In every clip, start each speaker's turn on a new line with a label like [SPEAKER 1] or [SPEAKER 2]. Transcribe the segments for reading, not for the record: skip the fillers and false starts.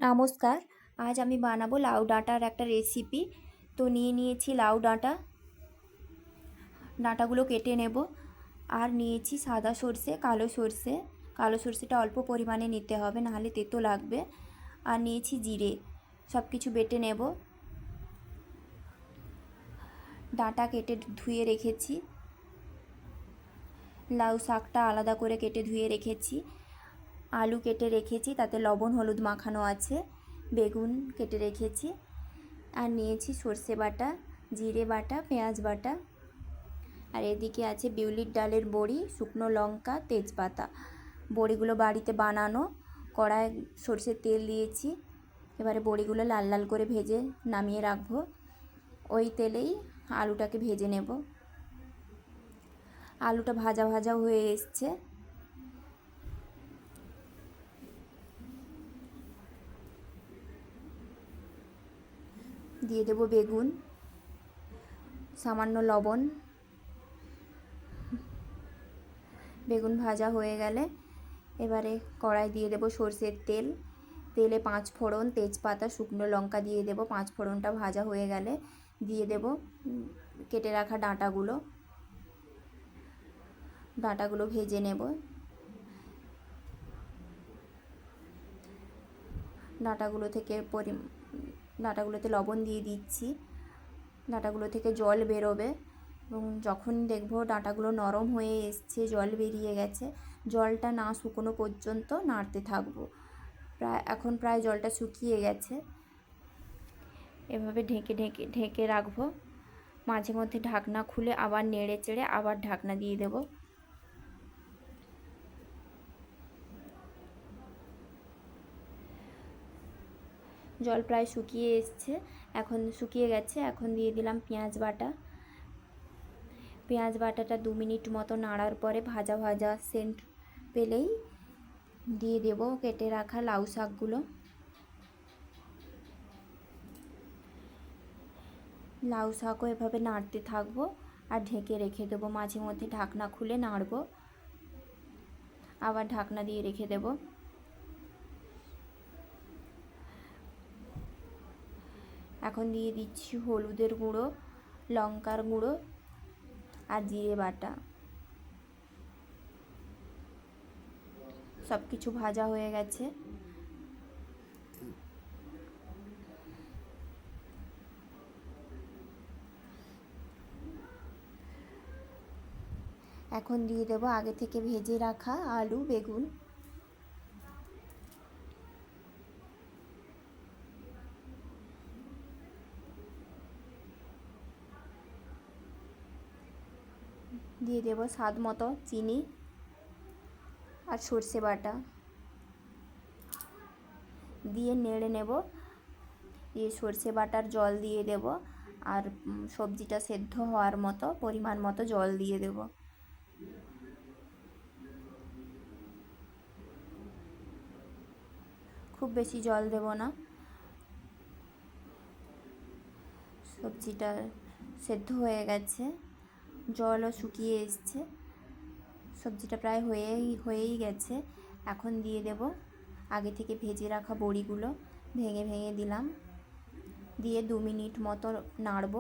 [SPEAKER 1] নমস্কার। আজ আমি বানাবো লাউ ডাঁটার একটা রেসিপি। তো নিয়েছি লাউ ডাঁটা। ডাঁটাগুলো কেটে নেব। আর নিয়েছি সাদা সর্ষে, কালো সর্ষে। কালো সর্ষেটা অল্প পরিমাণে নিতে হবে, নাহলে তেতো লাগবে। আর নিয়েছি জিরে। সব কিছু বেটে নেব। ডাঁটা কেটে ধুয়ে রেখেছি। লাউ শাকটা আলাদা করে কেটে ধুয়ে রেখেছি। আলু কেটে রেখেছি, তাতে লবণ হলুদ মাখানো আছে। বেগুন কেটে রেখেছি। আর নিয়েছি সর্ষে বাটা, জিরে বাটা, পেঁয়াজ বাটা। আর এদিকে আছে বিউলির ডালের বড়ি, শুকনো লঙ্কা, তেজপাতা। বড়িগুলো বাড়িতে বানানো। কড়ায় সর্ষের তেল দিয়েছি। এবারে বড়িগুলো লাল লাল করে ভেজে নামিয়ে রাখবো। ওই তেলেই আলুটাকে ভেজে নেব। আলুটা ভাজা ভাজা হয়ে এসছে। দিয়ে দেব বেগুন, সামান্য লবণ। বেগুন ভাজা হয়ে গেলে এবারে কড়াই দিয়ে দেব সর্ষের তেল। তেলে 5 ফোড়ন, তেজপাতা, শুকনো লঙ্কা দিয়ে দেব। 5 ফোড়নটা ভাজা হয়ে গেলে দিয়ে দেব কেটে রাখা ডাঁটাগুলো। ডাঁটাগুলো ভেজে নেব। ডাঁটাগুলোতে লবণ দিয়ে দিচ্ছি। ডাঁটাগুলো থেকে জল বেরোবে এবং যখন দেখব ডাঁটাগুলো নরম হয়ে এসছে, জল বেরিয়ে গেছে, জলটা না শুকনো পর্যন্ত নাড়তে থাকবো। এখন প্রায় জলটা শুকিয়ে গেছে। এভাবে ঢেকে রাখবো। মাঝে মধ্যে ঢাকনা খুলে আবার নেড়ে চেড়ে আবার ঢাকনা দিয়ে দেব। জল প্রায় শুকিয়ে এসছে, এখন শুকিয়ে গেছে। এখন দিয়ে দিলাম পেঁয়াজ বাটা। পেঁয়াজ বাটাটা 2 মিনিট মতো নাড়ার পরে ভাজা ভাজা সেন্ট পেলেই দিয়ে দেব কেটে রাখা লাউ শাকগুলো। লাউ শাকও এভাবে নাড়তে থাকবো আর ঢেকে রেখে দেবো। মাঝে মধ্যে ঢাকনা খুলে নাড়বো, আবার ঢাকনা দিয়ে রেখে দেব। এখন দিয়ে দিচ্ছি হলুদের গুঁড়ো, লঙ্কার গুঁড়ো আর জিরে বাটা। সব কিছু ভাজা হয়ে গেছে। এখন দিয়ে দেব আগে থেকে ভেজে রাখা আলু, বেগুন। দিয়ে দেব স্বাদ মতো চিনি আর সর্ষে বাটা দিয়ে নেড়ে নেব। দিয়ে সর্ষে বাটার জল দিয়ে দেব আর সবজিটা সেদ্ধ হওয়ার মতো পরিমাণ মতো জল দিয়ে দেব। খুব বেশি জল দেব না। সবজিটা সেদ্ধ হয়ে গেছে, জলও শুকিয়ে এসছে। সবজিটা প্রায় হয়েই গেছে। এখন দিয়ে দেব আগে থেকে ভেজে রাখা বড়িগুলো। ভেঙে ভেঙে দিলাম। দিয়ে 2 মিনিট মতো নাড়ব।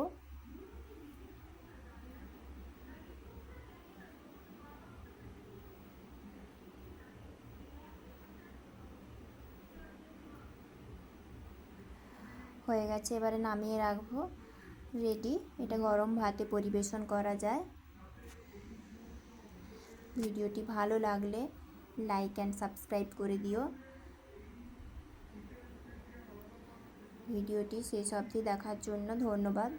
[SPEAKER 1] হয়ে গেছে, এবারে নামিয়ে রাখবো। রেডি। এটা গরম ভাতে পরিবেশন করা যায়। ভিডিওটি ভালো লাগলে লাইক অ্যান্ড সাবস্ক্রাইব করে দিও। ভিডিওটি শেষ অবধি দেখার জন্য ধন্যবাদ।